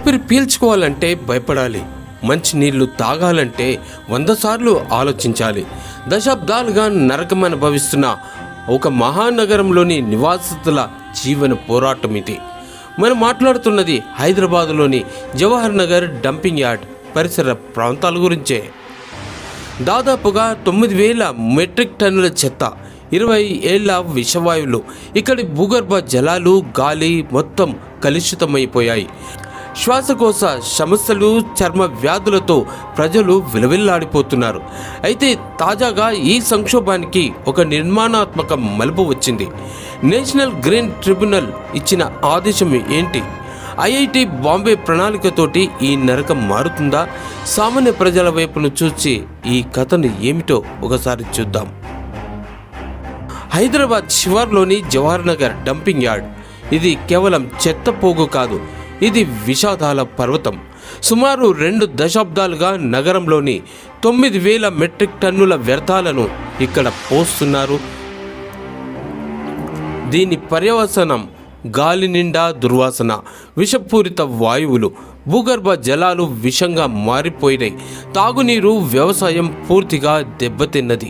ఊపిరి పీల్చుకోవాలంటే భయపడాలి, మంచి నీళ్లు తాగాలంటే 100 సార్లు ఆలోచించాలి. దశాబ్దాలుగా నరకం అనుభవిస్తున్న ఒక మహానగరంలోని నివాసితుల జీవన పోరాటం ఇది. మనం మాట్లాడుతున్నది హైదరాబాదులోని జవహర్ నగర్ డంపింగ్ యార్డ్ పరిసర ప్రాంతాల గురించే. దాదాపుగా 9,000 మెట్రిక్ టన్నుల చెత్త, 20 ఏళ్ల విషవాయువులు, ఇక్కడి భూగర్భ జలాలు, గాలి మొత్తం కలుషితమైపోయాయి. శ్వాసకోశ సమస్యలు, చర్మ వ్యాధులతో ప్రజలు విలవిల్లాడిపోతున్నారు. అయితే తాజాగా ఈ సంక్షోభానికి ఒక నిర్మాణాత్మక మలుపు వచ్చింది. నేషనల్ గ్రీన్ ట్రిబ్యునల్ ఇచ్చిన ఆదేశం ఏంటి? ఐఐటి బాంబే ప్రణాళికతోటి ఈ నరకం మారుతుందా? సామాన్య ప్రజల వైపును చూసి ఈ కథను ఏమిటో ఒకసారి చూద్దాం. హైదరాబాద్ శివార్లోని జవహర్ నగర్ డంపింగ్ యార్డ్. ఇది కేవలం చెత్త పోగు కాదు, ఇది విషాదాల పర్వతం. సుమారు 2 దశాబ్దాలుగా నగరంలోని 9,000 మెట్రిక్ టన్నుల వ్యర్థాలను ఇక్కడ పోస్తున్నారు. దీని పర్యవసనం గాలి నిండా దుర్వాసన, విషపూరిత వాయువులు, భూగర్భ జలాలు విషంగా మారిపోయినాయి. తాగునీరు, వ్యవసాయం పూర్తిగా దెబ్బతిన్నది.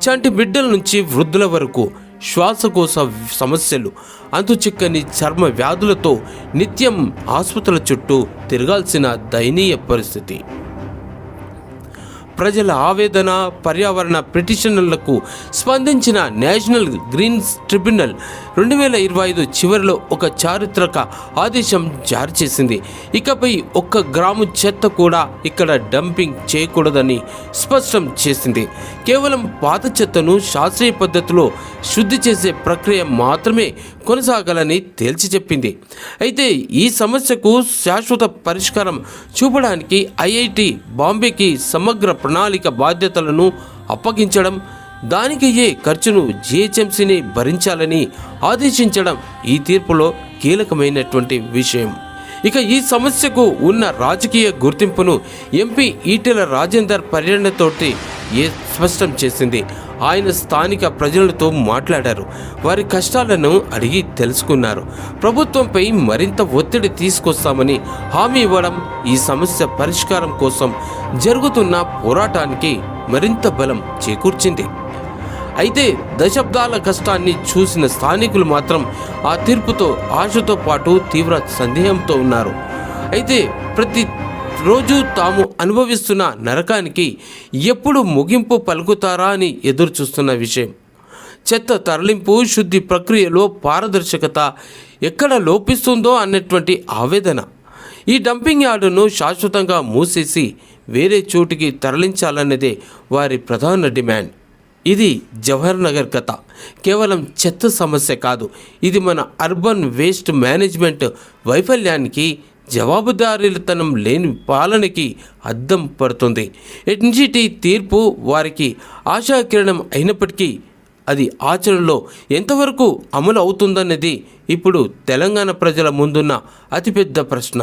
చంటి బిడ్డల నుంచి వృద్ధుల వరకు శ్వాసకోశ సమస్యలు, అంతుచిక్కని చర్మ వ్యాధులతో నిత్యం ఆసుపత్రుల చుట్టూ తిరగాల్సిన దయనీయ పరిస్థితి. ప్రజల ఆవేదన, పర్యావరణ పిటిషన్లకు స్పందించిన నేషనల్ గ్రీన్ ట్రిబ్యునల్ 2025 చివరిలో ఒక చారిత్రక ఆదేశం జారీ చేసింది. ఇకపై 1 గ్రాము చెత్త కూడా ఇక్కడ డంపింగ్ చేయకూడదని స్పష్టం చేసింది. కేవలం పాత చెత్తను శాస్త్రీయ పద్ధతిలో శుద్ధి చేసే ప్రక్రియ మాత్రమే కొనసాగాలని తేల్చి చెప్పింది. అయితే ఈ సమస్యకు శాశ్వత పరిష్కారం చూపడానికి ఐఐటి బాంబేకి సమగ్ర ప్రణాళిక బాధ్యతలను అప్పగించడం, దానికయ్యే ఖర్చును జిహెచ్ఎంసీని భరించాలని ఆదేశించడం ఈ తీర్పులో కీలకమైనటువంటి విషయం. ఇక ఈ సమస్యకు ఉన్న రాజకీయ గుర్తింపును ఎంపీ ఈటెల రాజేందర్ పర్యటనతోటి స్పష్టం చేసింది. ఆయన స్థానిక ప్రజలతో మాట్లాడారు, వారి కష్టాలను అడిగి తెలుసుకున్నారు. ప్రభుత్వంపై మరింత ఒత్తిడి తీసుకొస్తామని హామీ ఇవ్వడం ఈ సమస్య పరిష్కారం కోసం జరుగుతున్న పోరాటానికి మరింత బలం చేకూర్చింది. అయితే దశాబ్దాల కష్టాన్ని చూసిన స్థానికులు మాత్రం ఆ తీర్పుతో ఆశతో పాటు తీవ్ర సందేహంతో ఉన్నారు. అయితే ప్రతి రోజు తాము అనుభవిస్తున్న నరకానికి ఎప్పుడు ముగింపు పలుకుతారా అని ఎదురు చూస్తున్న విషయం. చెత్త తరలింపు, శుద్ధి ప్రక్రియలో పారదర్శకత ఎక్కడ లోపిస్తుందో అన్నటువంటి ఆవేదన. ఈ డంపింగ్ యార్డును శాశ్వతంగా మూసేసి వేరే చోటికి తరలించాలన్నదే వారి ప్రధాన డిమాండ్. ఇది జవహర్ నగర్ కథ కేవలం చెత్త సమస్య కాదు, ఇది మన అర్బన్ వేస్ట్ మేనేజ్మెంట్ వైఫల్యానికి, జవాబుదారీతనం లేని పాలనకి అద్దం పడుతుంది. ఎన్జిటి తీర్పు వారికి ఆశాకిరణం అయినప్పటికీ అది ఆచరణలో ఎంతవరకు అమలు అవుతుందన్నది ఇప్పుడు తెలంగాణ ప్రజల ముందున్న అతిపెద్ద ప్రశ్న.